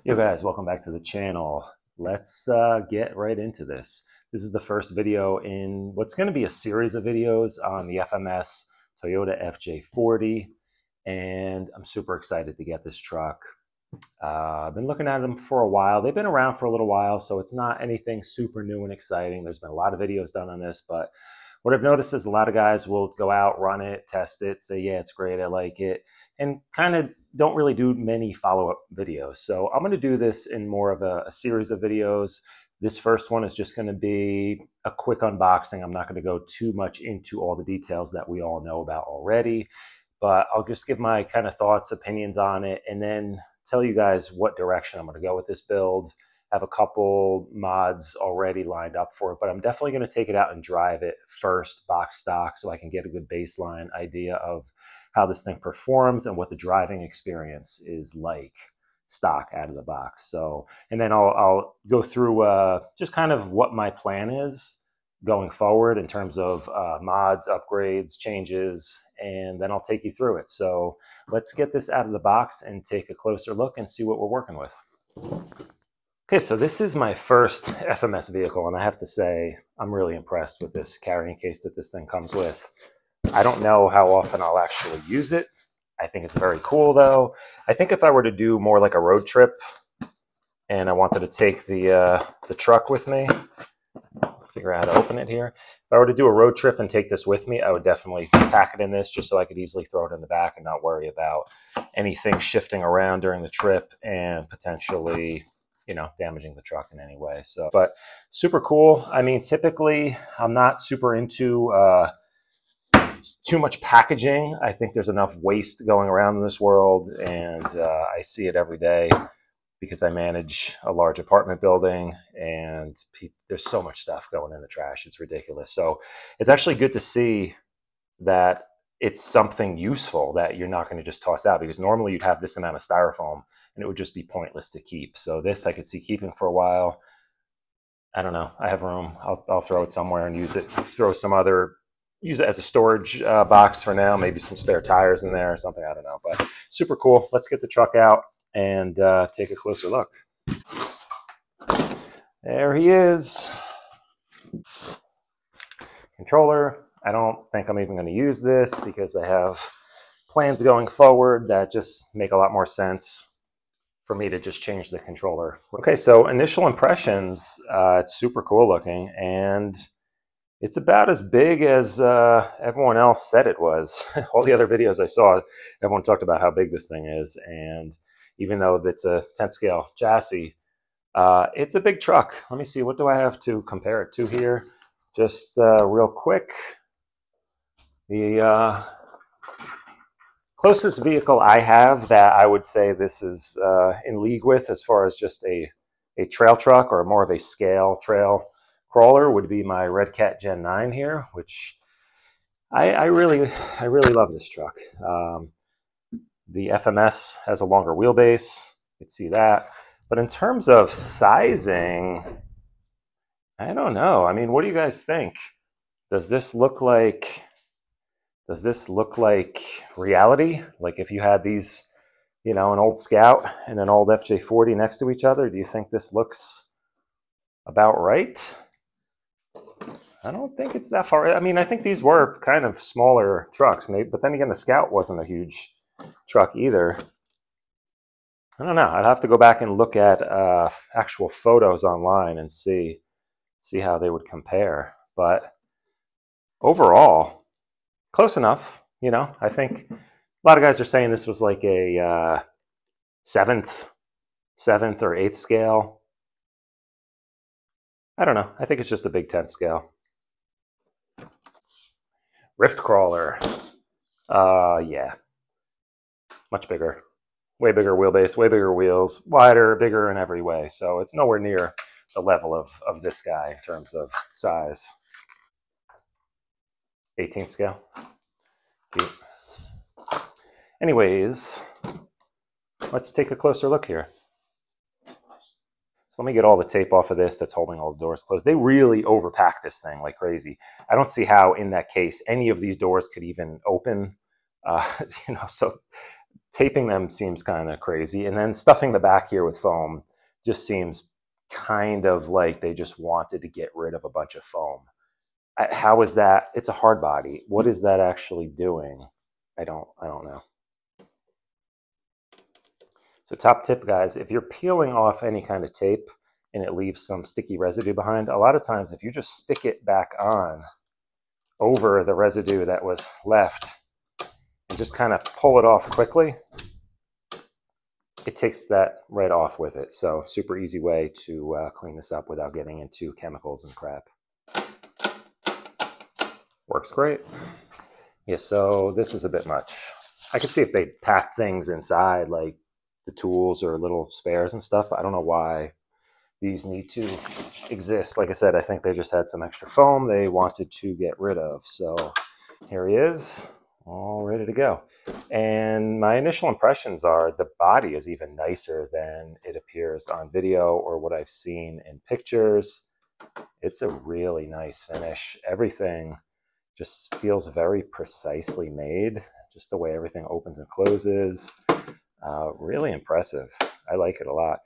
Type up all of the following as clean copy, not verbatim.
Yo guys, welcome back to the channel. Let's get right into this. This is the first video in what's going to be a series of videos on the FMS Toyota FJ40, and I'm super excited to get this truck. I've been looking at them for a while. They've been around for a little while, so it's not anything super new and exciting. There's been a lot of videos done on this, but what I've noticed is a lot of guys will go out, run it, test it, say, yeah, it's great, I like it, and kind of don't really do many follow-up videos. So I'm going to do this in more of a series of videos. This first one is just going to be a quick unboxing. I'm not going to go too much into all the details that we all know about already, but I'll just give my kind of thoughts, opinions on it, and then tell you guys what direction I'm going to go with this build. I have a couple mods already lined up for it, but I'm definitely going to take it out and drive it first, box stock, so I can get a good baseline idea of how this thing performs and what the driving experience is like stock out of the box. So, and then I'll go through just kind of what my plan is going forward in terms of mods, upgrades, changes, and then I'll take you through it. So let's get this out of the box and take a closer look and see what we're working with. Okay, so this is my first FMS vehicle, and I have to say I'm really impressed with this carrying case that this thing comes with. I don't know how often I'll actually use it. I think it's very cool though. I think if I were to do more like a road trip and I wanted to take the truck with me, figure out how to open it here. If I were to do a road trip and take this with me, I would definitely pack it in this just so I could easily throw it in the back and not worry about anything shifting around during the trip and potentially, you know, damaging the truck in any way. So, but super cool. I mean, typically I'm not super into too much packaging. I think there's enough waste going around in this world, and I see it every day because I manage a large apartment building, and there's so much stuff going in the trash. It's ridiculous. So it's actually good to see that it's something useful that you're not going to just toss out, because normally you'd have this amount of styrofoam and it would just be pointless to keep. So this I could see keeping for a while. I don't know. I have room. I'll throw it somewhere and use it. Use it as a storage box for now, maybe some spare tires in there or something, I don't know, but super cool. Let's get the truck out and take a closer look. There he is. Controller. I don't think I'm even going to use this because I have plans going forward that just make a lot more sense for me to just change the controller. Okay, so initial impressions, it's super cool looking, and it's about as big as everyone else said it was. All the other videos I saw, everyone talked about how big this thing is. And even though it's a 10th scale chassis, it's a big truck. Let me see, what do I have to compare it to here? Just real quick. The closest vehicle I have that I would say this is in league with as far as just a trail truck or more of a scale trail crawler would be my Red Cat Gen 9 here, which I really love this truck. The FMS has a longer wheelbase, you can see that. But in terms of sizing, I don't know. I mean, what do you guys think? Does this look like reality? Like if you had these, you know, an old Scout and an old FJ40 next to each other, do you think this looks about right? I don't think it's that far. I mean, I think these were kind of smaller trucks, maybe, but then again, the Scout wasn't a huge truck either. I don't know. I'd have to go back and look at actual photos online and see how they would compare. But overall, close enough. You know, I think a lot of guys are saying this was like a seventh or eighth scale. I don't know. I think it's just a big 10th scale. Rift crawler. Yeah. Much bigger. Way bigger wheelbase, way bigger wheels, wider, bigger in every way. So it's nowhere near the level of this guy in terms of size. 18th scale. Cute. Anyways, let's take a closer look here. So let me get all the tape off of this that's holding all the doors closed. They really overpacked this thing like crazy. I don't see how in that case any of these doors could even open. You know, so taping them seems kind of crazy. And then stuffing the back here with foam just seems kind of like they just wanted to get rid of a bunch of foam. How is that? It's a hard body. What is that actually doing? I don't know. So top tip, guys, if you're peeling off any kind of tape and it leaves some sticky residue behind, a lot of times if you just stick it back on over the residue that was left and just kind of pull it off quickly, it takes that right off with it. So super easy way to clean this up without getting into chemicals and crap. Works great. Yeah, so this is a bit much. I could see if they packed things inside, like the tools or little spares and stuff. I don't know why these need to exist. Like I said, I think they just had some extra foam they wanted to get rid of. So here he is, all ready to go. And my initial impressions are the body is even nicer than it appears on video or what I've seen in pictures. It's a really nice finish. Everything just feels very precisely made, just the way everything opens and closes. Really impressive. I like it a lot.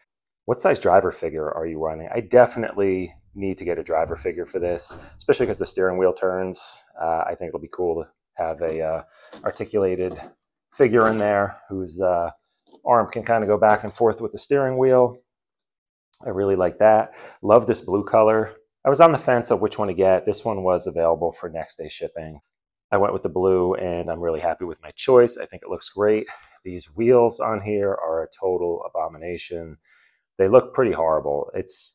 What size driver figure are you running? I definitely need to get a driver figure for this, especially because the steering wheel turns. I think it'll be cool to have a articulated figure in there whose arm can kind of go back and forth with the steering wheel. I really like that. Love this blue color. I was on the fence of which one to get. This one was available for next day shipping. I went with the blue and I'm really happy with my choice. I think it looks great. These wheels on here are a total abomination. They look pretty horrible. It's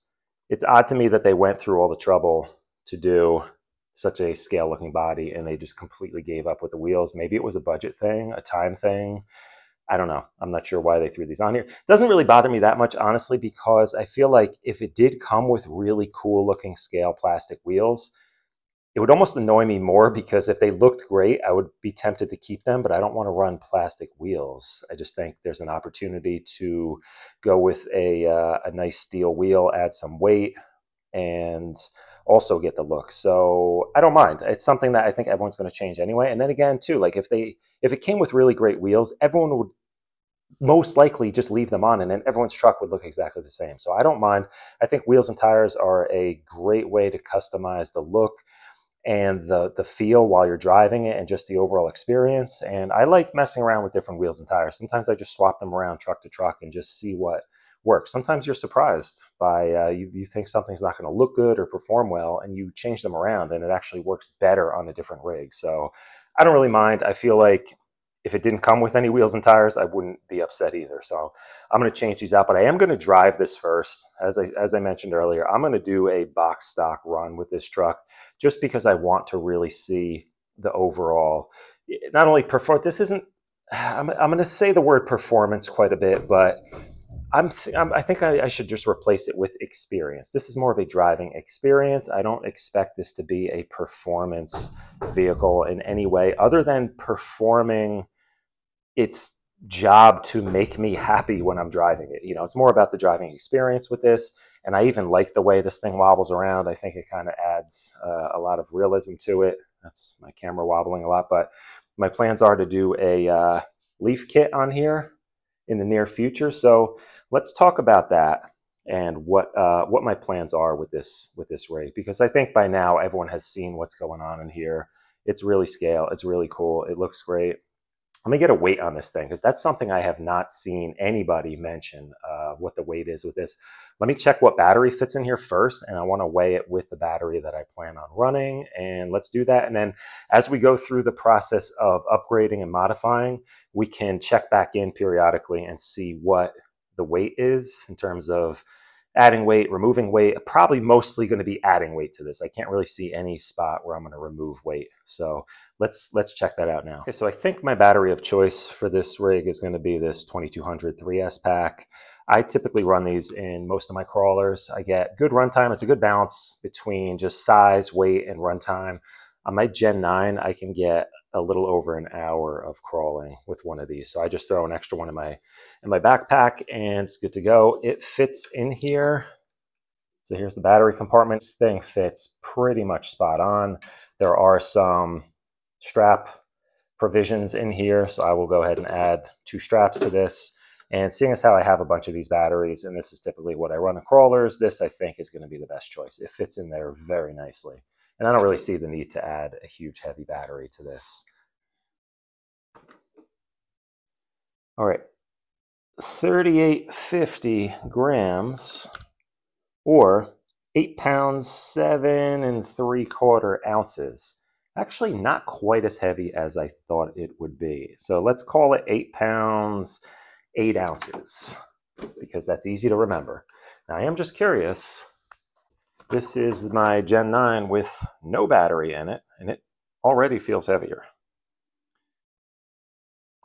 odd to me that they went through all the trouble to do such a scale looking body and they just completely gave up with the wheels. Maybe it was a budget thing, a time thing. I don't know. I'm not sure why they threw these on here. It doesn't really bother me that much, honestly, because I feel like if it did come with really cool looking scale plastic wheels, it would almost annoy me more because if they looked great, I would be tempted to keep them, but I don't want to run plastic wheels. I just think there's an opportunity to go with a nice steel wheel, add some weight, and also get the look. So I don't mind. It's something that I think everyone's going to change anyway. And then again, too, like if it came with really great wheels, everyone would most likely just leave them on and then everyone's truck would look exactly the same. So I don't mind. I think wheels and tires are a great way to customize the look and the feel while you're driving it and just the overall experience. And I like messing around with different wheels and tires. Sometimes I just swap them around truck to truck and just see what works. Sometimes you're surprised by you think something's not going to look good or perform well and you change them around and it actually works better on a different rig. So I don't really mind. I feel like if it didn't come with any wheels and tires, I wouldn't be upset either. So I'm going to change these out, but I am going to drive this first. As I mentioned earlier, I'm going to do a box stock run with this truck just because I want to really see the overall, not only perform, this isn't, I'm going to say the word performance quite a bit, but I think I should just replace it with experience. This is more of a driving experience. I don't expect this to be a performance vehicle in any way other than performing its job to make me happy when I'm driving it. You know, it's more about the driving experience with this. And I even like the way this thing wobbles around. I think it kind of adds a lot of realism to it. That's my camera wobbling a lot, but my plans are to do a leaf kit on here in the near future. So let's talk about that and what my plans are with this rig, because I think by now everyone has seen what's going on in here. It's really scale. It's really cool. It looks great. Let me get a weight on this thing because that's something I have not seen anybody mention what the weight is with this. Let me check what battery fits in here first, and I want to weigh it with the battery that I plan on running, and let's do that. And then as we go through the process of upgrading and modifying, we can check back in periodically and see what the weight is in terms of adding weight, removing weight. Probably mostly going to be adding weight to this. I can't really see any spot where I'm going to remove weight. So let's check that out now. Okay, so I think my battery of choice for this rig is going to be this 2200 3S pack. I typically run these in most of my crawlers. I get good runtime. It's a good balance between just size, weight, and runtime. On my Gen 9, I can get a little over an hour of crawling with one of these. So I just throw an extra one in my backpack and it's good to go. It fits in here. So here's the battery compartment. This thing fits pretty much spot on. There are some strap provisions in here, so I will go ahead and add 2 straps to this. And seeing as how I have a bunch of these batteries, and this is typically what I run in crawlers, this I think is going to be the best choice. It fits in there very nicely. And I don't really see the need to add a huge heavy battery to this. All right, 3850 grams, or 8 pounds, 7 3/4 ounces. Actually not quite as heavy as I thought it would be. So let's call it 8 pounds, 8 ounces, because that's easy to remember. Now I am just curious. This is my Gen 9 with no battery in it, and it already feels heavier.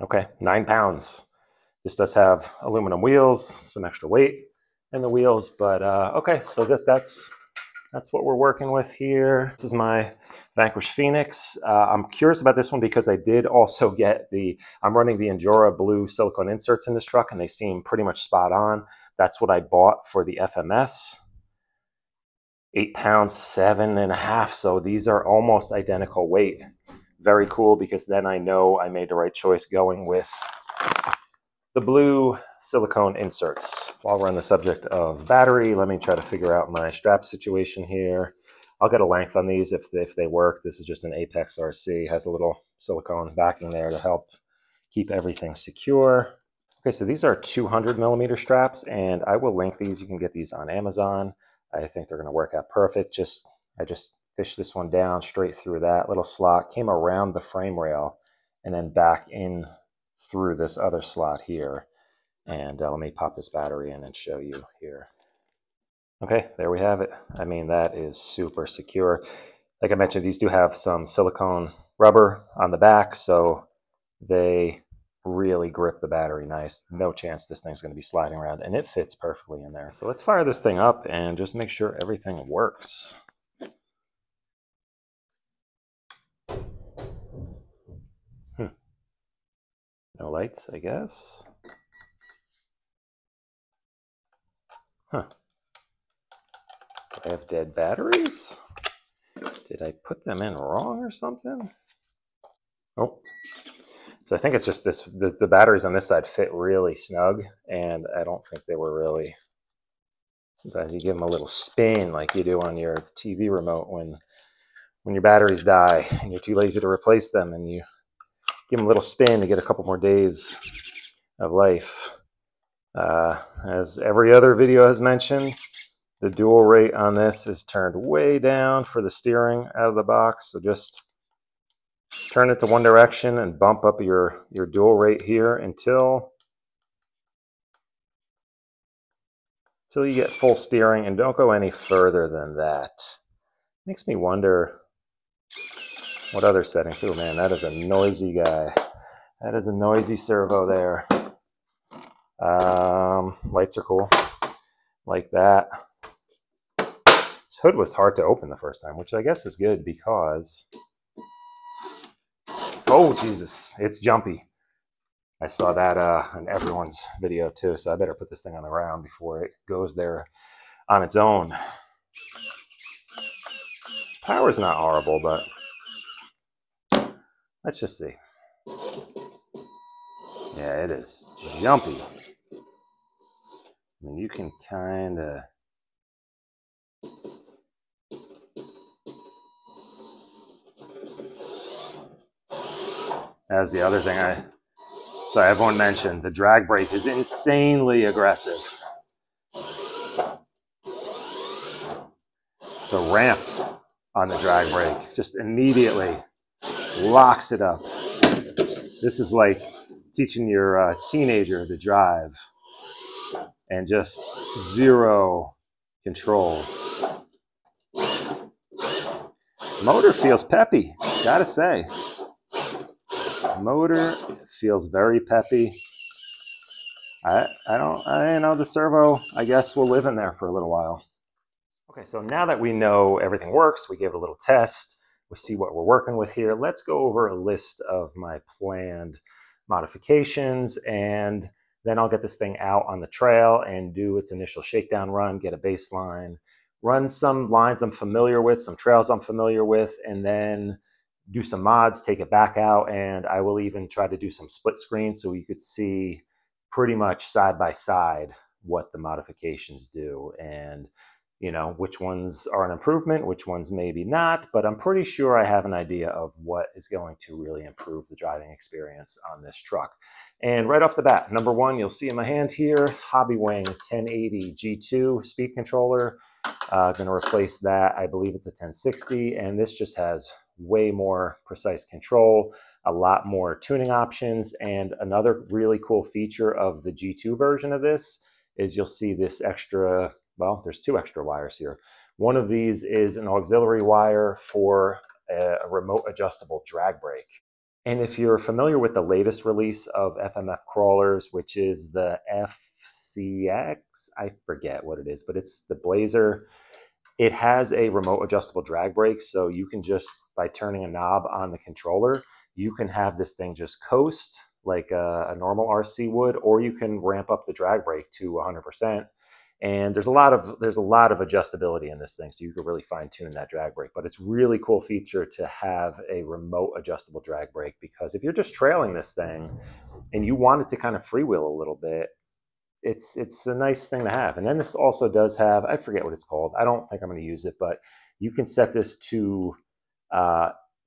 Okay, 9 pounds. This does have aluminum wheels, some extra weight in the wheels, but okay, so that's what we're working with here. This is my Vanquish Phoenix. I'm curious about this one because I did also get I'm running the Endura blue silicone inserts in this truck, and they seem pretty much spot on. That's what I bought for the FMS. 8 pounds, 7.5. So these are almost identical weight. Very cool, because then I know I made the right choice going with the blue silicone inserts. While we're on the subject of battery, let me try to figure out my strap situation here. I'll get a length on these if they work. This is just an Apex RC. Has a little silicone backing there to help keep everything secure. Okay, so these are 200 millimeter straps, and I will link these. You can get these on Amazon. I think they're gonna work out perfect. I just fished this one down straight through that little slot, came around the frame rail, and then back in through this other slot here. And let me pop this battery in and show you here. Okay, there we have it. I mean, that is super secure. Like I mentioned, these do have some silicone rubber on the back, so they really grip the battery nice. No chance this thing's going to be sliding around, and it fits perfectly in there. So let's fire this thing up and just make sure everything works. No lights, I guess. Huh. Do I have dead batteries? Did I put them in wrong or something? Oh. So I think it's just this, the batteries on this side fit really snug, and I don't think they were really, sometimes you give them a little spin like you do on your TV remote when your batteries die and you're too lazy to replace them, and you give them a little spin to get a couple more days of life. As every other video has mentioned, the dual rate on this is turned way down for the steering out of the box, so just turn it to one direction and bump up your dual rate here until you get full steering, and don't go any further than that. Makes me wonder what other settings. Oh man, that is a noisy guy. That is a noisy servo there. Lights are cool, like that. This hood was hard to open the first time, which I guess is good because, oh Jesus, it's jumpy. I saw that in everyone's video too, so I better put this thing on the ground before it goes there on its own. Power's not horrible, but let's just see. Yeah, it is jumpy. I mean, you can kind of... That's the other thing sorry, everyone mentioned, the drag brake is insanely aggressive. The ramp on the drag brake just immediately locks it up. This is like teaching your teenager to drive and just zero control. Motor feels peppy, gotta say. Motor feels very peppy. I know the servo, I guess, will live in there for a little while. Okay, so now that we know everything works, we gave it a little test, we see what we're working with here. Let's go over a list of my planned modifications, and then I'll get this thing out on the trail and do its initial shakedown run, get a baseline, run some lines I'm familiar with, some trails I'm familiar with, and then do some mods, take it back out, and I will even try to do some split screen so you could see pretty much side by side what the modifications do, and you know, which ones are an improvement, which ones maybe not, but I'm pretty sure I have an idea of what is going to really improve the driving experience on this truck. And right off the bat, number one, you'll see in my hand here, Hobbywing 1080 G2 speed controller. Going to replace that. I believe it's a 1060, and this just has way more precise control, a lot more tuning options, and another really cool feature of the G2 version of this is you'll see this extra, well, there's two extra wires here. One of these is an auxiliary wire for a remote adjustable drag brake. And if you're familiar with the latest release of FMF crawlers, which is the FCX, I forget what it is, but it's the Blazer. It has a remote adjustable drag brake, so you can just, by turning a knob on the controller, you can have this thing just coast like a normal RC would, or you can ramp up the drag brake to 100%. And there's a lot of adjustability in this thing, so you can really fine tune that drag brake. But it's really cool feature to have a remote adjustable drag brake, because if you're just trailing this thing and you want it to kind of freewheel a little bit, it's a nice thing to have. And then this also does have, I forget what it's called. I don't think I'm going to use it, but you can set this to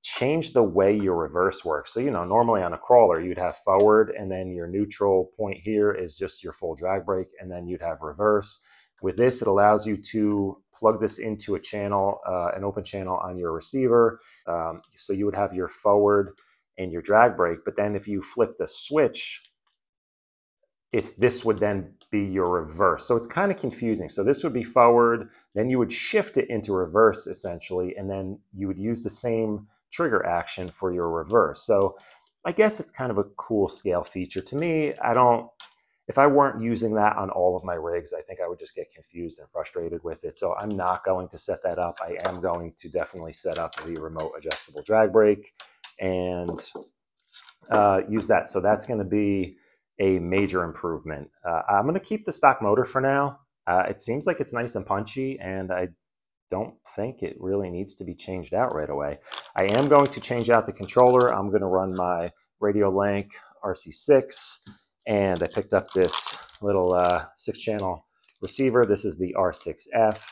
change the way your reverse works. So, you know, normally on a crawler, you'd have forward, and then your neutral point here is just your full drag brake, and then you'd have reverse. With this, it allows you to plug this into a channel, an open channel on your receiver. So you would have your forward and your drag brake, but then if you flip the switch, this would then be your reverse. So it's kind of confusing. So this would be forward, then you would shift it into reverse essentially, and then you would use the same trigger action for your reverse. So I guess it's kind of a cool scale feature. To me, if I weren't using that on all of my rigs, I think I would just get confused and frustrated with it. So I'm not going to set that up. I am going to definitely set up the remote adjustable drag brake and use that. So that's going to be a major improvement. I'm going to keep the stock motor for now. It seems like it's nice and punchy, and I don't think it really needs to be changed out right away. I am going to change out the controller. I'm going to run my Radiolink RC6, and I picked up this little 6-channel receiver. This is the R6F,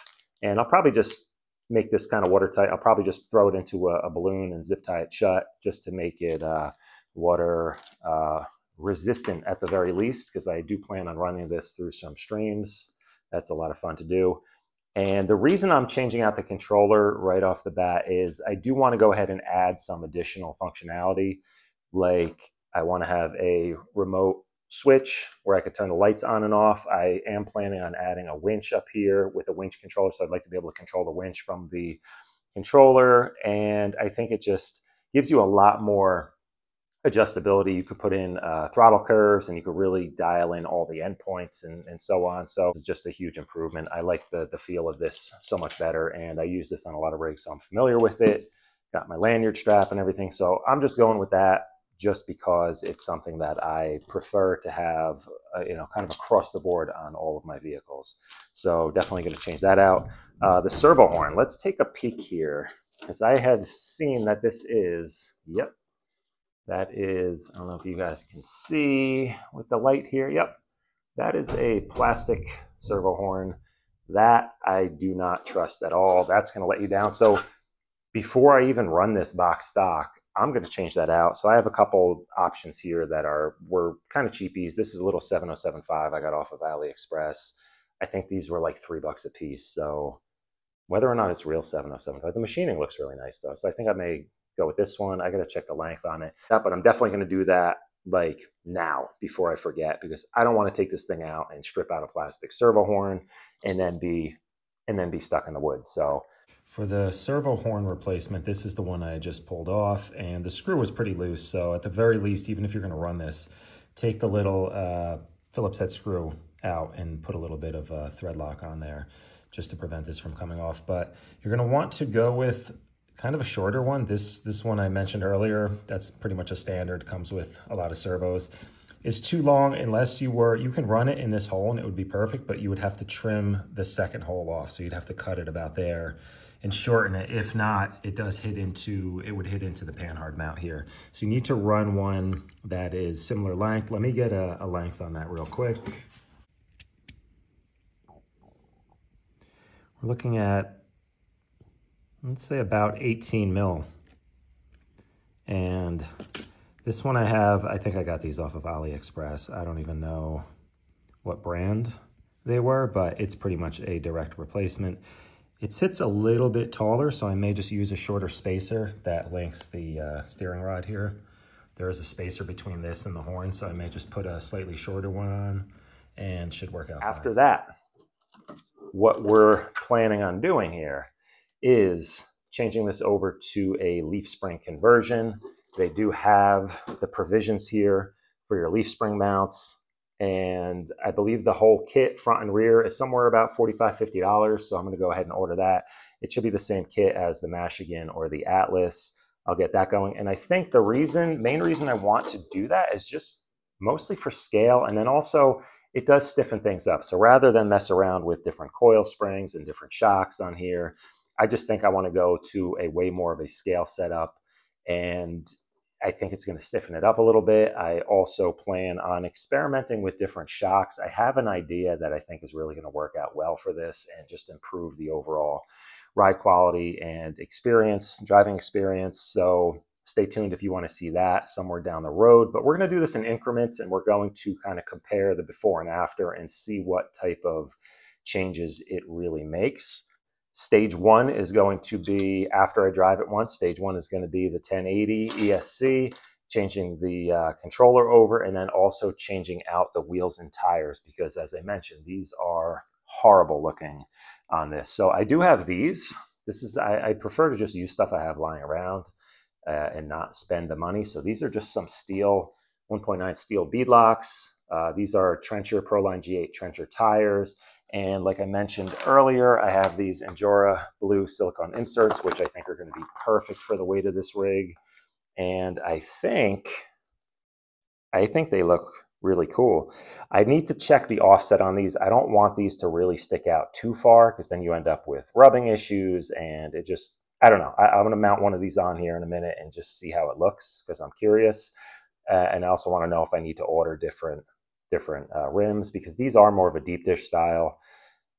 and I'll probably just make this kind of watertight. I'll probably just throw it into a balloon and zip tie it shut just to make it water resistant at the very least, because I do plan on running this through some streams. That's a lot of fun to do. And the reason I'm changing out the controller right off the bat is I do want to go ahead and add some additional functionality. Like I want to have a remote switch where I could turn the lights on and off. I am planning on adding a winch up here with a winch controller. So I'd like to be able to control the winch from the controller. And I think it just gives you a lot more adjustability. You could put in throttle curves, and you could really dial in all the endpoints and so on. So it's just a huge improvement. I like the feel of this so much better, and I use this on a lot of rigs, so I'm familiar with it. Got my lanyard strap and everything. So I'm just going with that just because it's something that I prefer to have, you know, kind of across the board on all of my vehicles. So definitely going to change that out. The servo horn, let's take a peek here, because I had seen that this is, yep, that is, I don't know if you guys can see with the light here. Yep, that is a plastic servo horn. That I do not trust at all. That's going to let you down. So before I even run this box stock, I'm going to change that out. So I have a couple options here that were kind of cheapies. This is a little 7075 I got off of AliExpress. I think these were like $3 a piece. So whether or not it's real 7075, the machining looks really nice though. So I think I may go with this one. I got to check the length on it, but I'm definitely going to do that like now before I forget, because I don't want to take this thing out and strip out a plastic servo horn and then be stuck in the woods. So for the servo horn replacement, this is the one I just pulled off, and the screw was pretty loose. So at the very least, even if you're going to run this, take the little Phillips head screw out and put a little bit of thread lock on there just to prevent this from coming off. But you're going to want to go with kind of a shorter one. This one I mentioned earlier, that's pretty much a standard, comes with a lot of servos. Is too long unless you can run it in this hole and it would be perfect, but you would have to trim the second hole off. So you'd have to cut it about there and shorten it. If not, it would hit into the panhard mount here. So you need to run one that is similar length. Let me get a length on that real quick. We're looking at, let's say, about 18 mil. And this one I think I got these off of AliExpress. I don't even know what brand they were, but it's pretty much a direct replacement. It sits a little bit taller, so I may just use a shorter spacer that links the steering rod here. There is a spacer between this and the horn, so I may just put a slightly shorter one on and should work out fine. After that, what we're planning on doing here is changing this over to a leaf spring conversion. They do have the provisions here for your leaf spring mounts. And I believe the whole kit, front and rear, is somewhere about $45, $50. So I'm going to go ahead and order that. It should be the same kit as the Michigan or the Atlas. I'll get that going. And I think the main reason I want to do that is just mostly for scale. And then also it does stiffen things up. So rather than mess around with different coil springs and different shocks on here, I just think I want to go to a way more of a scale setup. And I think it's going to stiffen it up a little bit. I also plan on experimenting with different shocks. I have an idea that I think is really going to work out well for this and just improve the overall ride quality and driving experience. So stay tuned if you want to see that somewhere down the road. But we're going to do this in increments, and we're going to kind of compare the before and after and see what type of changes it really makes. Stage one is going to be, after I drive it once, stage one is going to be the 1080 ESC, changing the controller over, and then also changing out the wheels and tires, because as I mentioned, these are horrible looking on this. So I do have these. I prefer to just use stuff I have lying around and not spend the money. So these are just some steel, 1.9 steel beadlocks. These are Trencher Proline G8 Trencher tires. And like I mentioned earlier, I have these Angora blue silicone inserts, which I think are going to be perfect for the weight of this rig. And I think they look really cool. I need to check the offset on these. I don't want these to really stick out too far, because then you end up with rubbing issues, and it just, I don't know. I'm going to mount one of these on here in a minute and just see how it looks, because I'm curious. And I also want to know if I need to order different rims, because these are more of a deep dish style.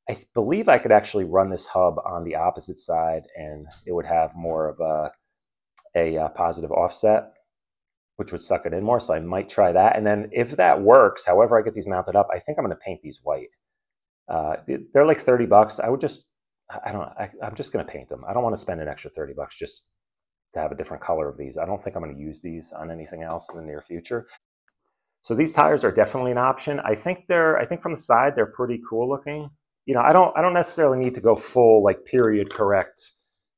I believe I could actually run this hub on the opposite side and it would have more of a positive offset, which would suck it in more. So I might try that. And then if that works, however I get these mounted up, I think I'm going to paint these white. They're like $30. I'm just going to paint them. I don't want to spend an extra $30 just to have a different color of these. I don't think I'm going to use these on anything else in the near future. So these tires are definitely an option. I think from the side, they're pretty cool looking. You know, I don't necessarily need to go full like period correct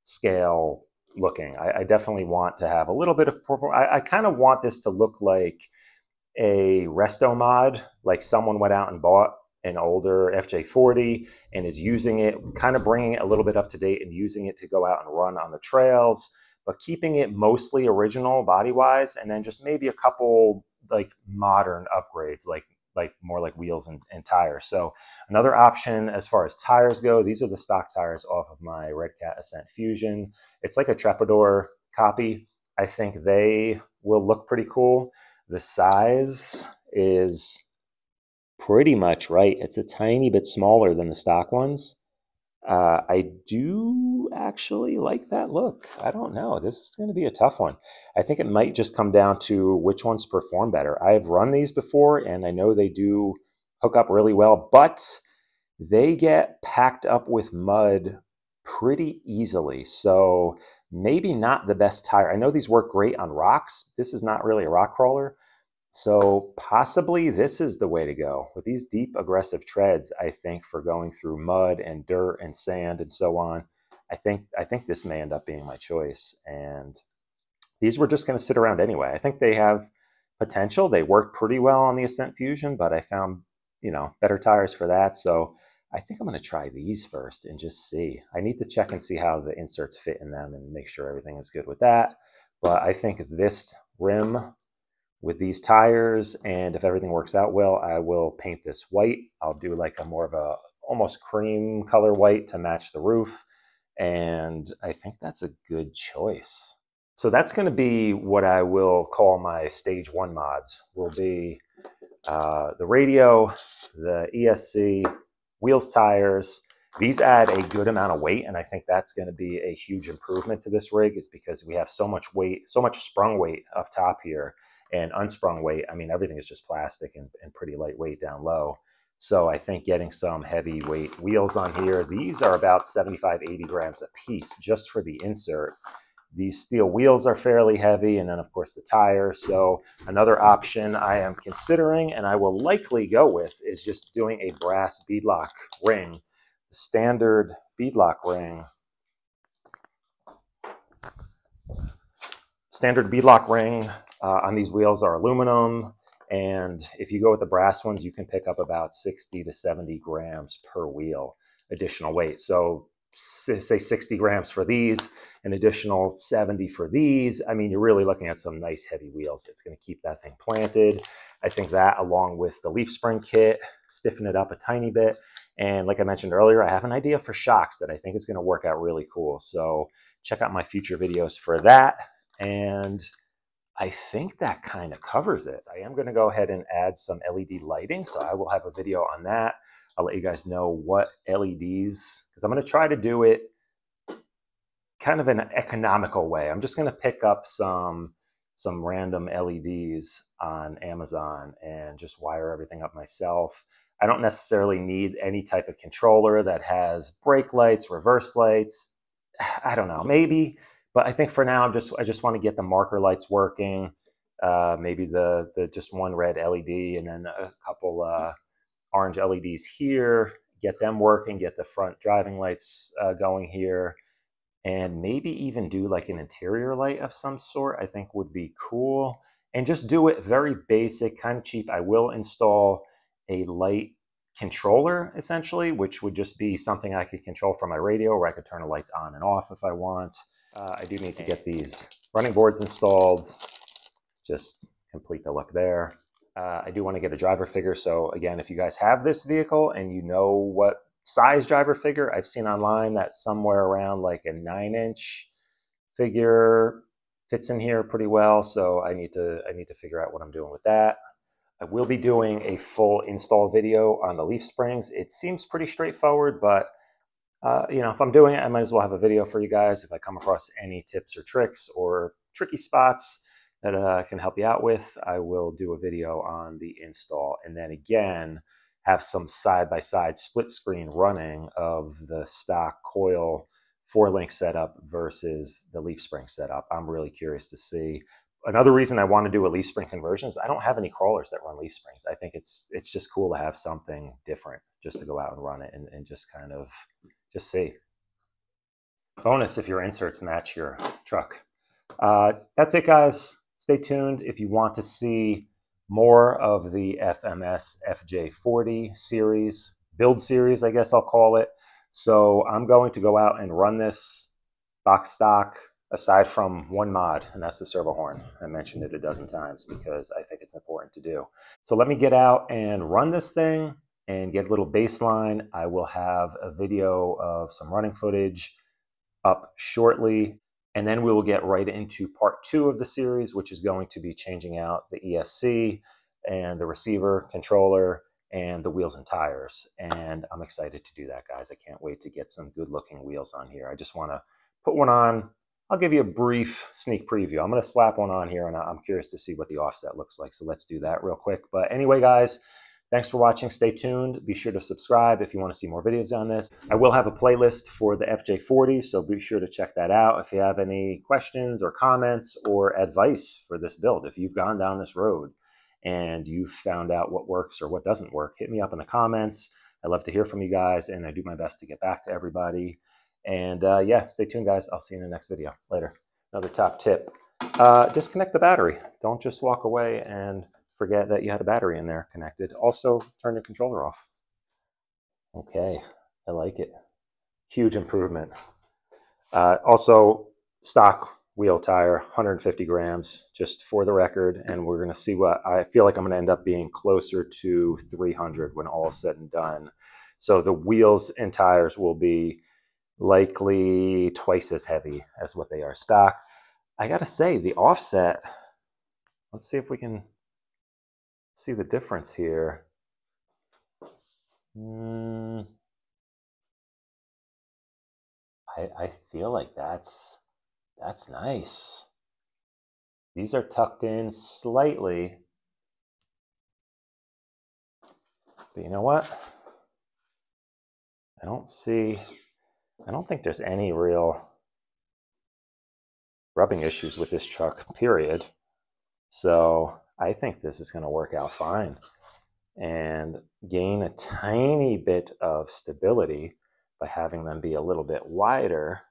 scale looking. I definitely want to have a little bit of performance. I kind of want this to look like a resto mod, like someone went out and bought an older FJ40 and is using it, kind of bringing it a little bit up to date and using it to go out and run on the trails, but keeping it mostly original body-wise, and then just maybe a couple like modern upgrades, like more like wheels and tires. So another option as far as tires go, these are the stock tires off of my Red Cat Ascent Fusion. It's like a Trepador copy. I think they will look pretty cool. The size is pretty much right. It's a tiny bit smaller than the stock ones. I do actually like that look. I don't know. This is going to be a tough one. I think it might just come down to which ones perform better. I've run these before, and I know they do hook up really well, but they get packed up with mud pretty easily. So maybe not the best tire. I know these work great on rocks. This is not really a rock crawler. So possibly this is the way to go with these deep, aggressive treads. I think for going through mud and dirt and sand and so on, I think this may end up being my choice. And these were just going to sit around anyway. I think they have potential. They work pretty well on the Ascent Fusion, but I found, you know, better tires for that. So I think I'm going to try these first and just see. I need to check and see how the inserts fit in them and make sure everything is good with that. But I think this rim with these tires, and if everything works out well, I will paint this white. I'll do like a more of a almost cream color white to match the roof, and I think that's a good choice. So that's going to be what I will call my stage 1 mods. Will be the radio, the ESC, wheels, tires. These add a good amount of weight, and I think that's going to be a huge improvement to this rig, is because we have so much weight, so much sprung weight up top here, and unsprung weight. I mean, everything is just plastic and pretty lightweight down low. So I think getting some heavyweight wheels on here, these are about 75, 80 grams a piece just for the insert. These steel wheels are fairly heavy, and then of course the tires. So another option I am considering, and I will likely go with, is just doing a brass beadlock ring. The standard beadlock ring. Standard beadlock ring on these wheels are aluminum, and if you go with the brass ones, you can pick up about 60 to 70 grams per wheel additional weight. So say 60 grams for these, an additional 70 for these. I mean, you're really looking at some nice heavy wheels. It's going to keep that thing planted. I think that, along with the leaf spring kit, stiffen it up a tiny bit. And like I mentioned earlier, I have an idea for shocks that I think is going to work out really cool. So check out my future videos for that. And I think that kind of covers it. I am going to go ahead and add some LED lighting, so I will have a video on that. I'll let you guys know what LEDs, because I'm going to try to do it kind of in an economical way. I'm just going to pick up some random LEDs on Amazon and just wire everything up myself. I don't necessarily need any type of controller that has brake lights, reverse lights. I don't know, maybe. But I think for now, I just want to get the marker lights working. Maybe the just one red LED, and then a couple orange LEDs here. Get them working. Get the front driving lights going here, and maybe even do like an interior light of some sort. I think would be cool, and just do it very basic, kind of cheap. I will install a light controller, essentially, which would just be something I could control from my radio, where I could turn the lights on and off if I want. I do need to get these running boards installed, just complete the look there. I do want to get a driver figure. So again, if you guys have this vehicle and you know what size driver figure, I've seen online that somewhere around like a 9-inch figure fits in here pretty well. So I need to figure out what I'm doing with that. I will be doing a full install video on the leaf springs. It seems pretty straightforward, but you know, if I'm doing it, I might as well have a video for you guys. If I come across any tips or tricks or tricky spots that I can help you out with, I will do a video on the install. And then again, have some side-by-side split screen running of the stock coil 4-link setup versus the leaf spring setup. I'm really curious to see. Another reason I want to do a leaf spring conversion is I don't have any crawlers that run leaf springs. I think it's just cool to have something different just to go out and run it and just kind of just see. Bonus if your inserts match your truck. That's it, guys. Stay tuned if you want to see more of the FMS FJ40 series, build series, I guess I'll call it. So I'm going to go out and run this box stock, aside from one mod, and that's the servo horn. I mentioned it a dozen times because I think it's important to do. So let me get out and run this thing and get a little baseline. I will have a video of some running footage up shortly, and then we will get right into part 2 of the series, which is going to be changing out the ESC and the receiver, controller, and the wheels and tires. And I'm excited to do that, guys. I can't wait to get some good looking wheels on here. I just want to put one on. I'll give you a brief sneak preview. I'm going to slap one on here, and I'm curious to see what the offset looks like. So let's do that real quick. But anyway, guys, thanks for watching. Stay tuned. Be sure to subscribe if you want to see more videos on this. I will have a playlist for the FJ40, so be sure to check that out. If you have any questions or comments or advice for this build, if you've gone down this road and you've found out what works or what doesn't work, hit me up in the comments. I love to hear from you guys, and I do my best to get back to everybody. And yeah, stay tuned, guys. I'll see you in the next video. Later. Another top tip, disconnect the battery. Don't just walk away and forget that you had a battery in there connected. Also, turn your controller off. Okay, I like it. Huge improvement. Also, stock wheel tire, 150 grams, just for the record. And we're going to see what I feel like I'm going to end up being closer to 300 when all is said and done. So the wheels and tires will be likely twice as heavy as what they are stock. I gotta say, the offset, let's see if we can see the difference here. I feel like that's nice. These are tucked in slightly. But you know what? I don't think there's any real rubbing issues with this truck, period. So I think this is going to work out fine and gain a tiny bit of stability by having them be a little bit wider.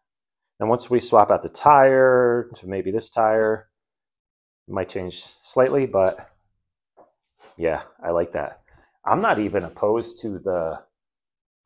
And once we swap out the tire to maybe this tire, it might change slightly, but yeah, I like that. I'm not even opposed to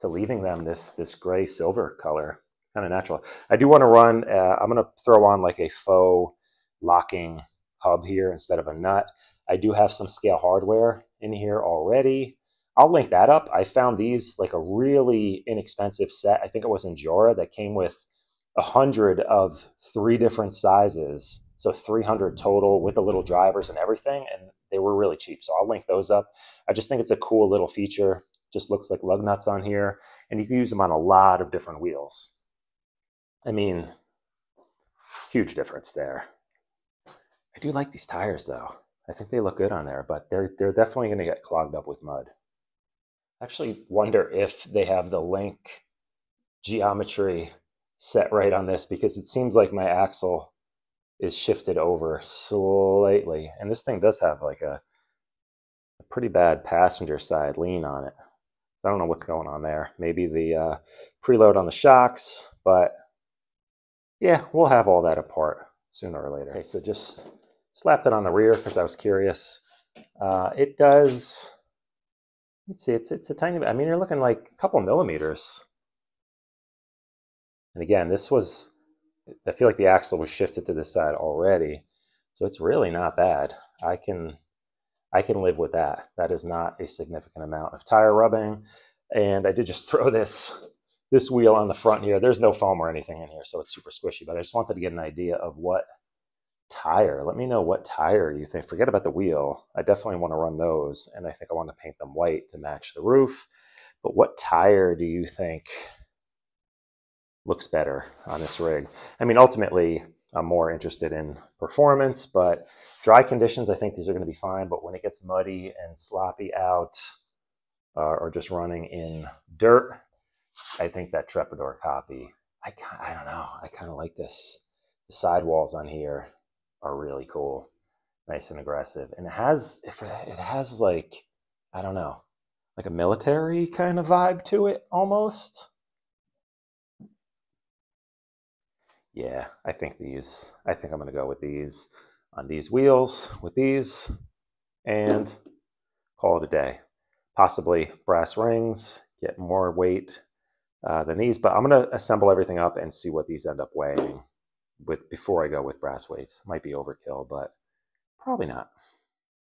leaving them this gray silver color. It's kind of natural. I do want to run, I'm going to throw on like a faux locking hub here instead of a nut. I do have some scale hardware in here already. I'll link that up. I found these like a really inexpensive set. I think it was in Jora that came with 100 of 3 different sizes. So 300 total with the little drivers and everything. And they were really cheap. So I'll link those up. I just think it's a cool little feature. Just looks like lug nuts on here. And you can use them on a lot of different wheels. I mean, huge difference there. I do like these tires though. I think they look good on there, but they're definitely going to get clogged up with mud. I actually wonder if they have the link geometry set right on this, because it seems like my axle is shifted over slightly. And this thing does have like a pretty bad passenger side lean on it. I don't know what's going on there. Maybe the preload on the shocks, but yeah, we'll have all that apart sooner or later. Okay, so just slapped it on the rear because I was curious. It does, let's see, it's a tiny bit. I mean, you're looking like a couple millimeters. And again, this was, I feel like the axle was shifted to this side already. So it's really not bad. I can live with that. That is not a significant amount of tire rubbing. And I did just throw this wheel on the front here. There's no foam or anything in here, so it's super squishy. But I just wanted to get an idea of what tire. Let me know what tire you think. Forget about the wheel. I definitely want to run those. And I think I want to paint them white to match the roof. But what tire do you think looks better on this rig? I mean, ultimately, I'm more interested in performance, but dry conditions, I think these are going to be fine. But when it gets muddy and sloppy out, or just running in dirt, I think that Trepador copy, I don't know, I kind of like this. The sidewalls on here are really cool, nice and aggressive. And it has like, I don't know, like a military kind of vibe to it almost. Yeah, I think I'm going to go with these on these wheels with these and call it a day. Possibly brass rings, get more weight than these, but I'm going to assemble everything up and see what these end up weighing before I go with brass weights. Might be overkill, but probably not.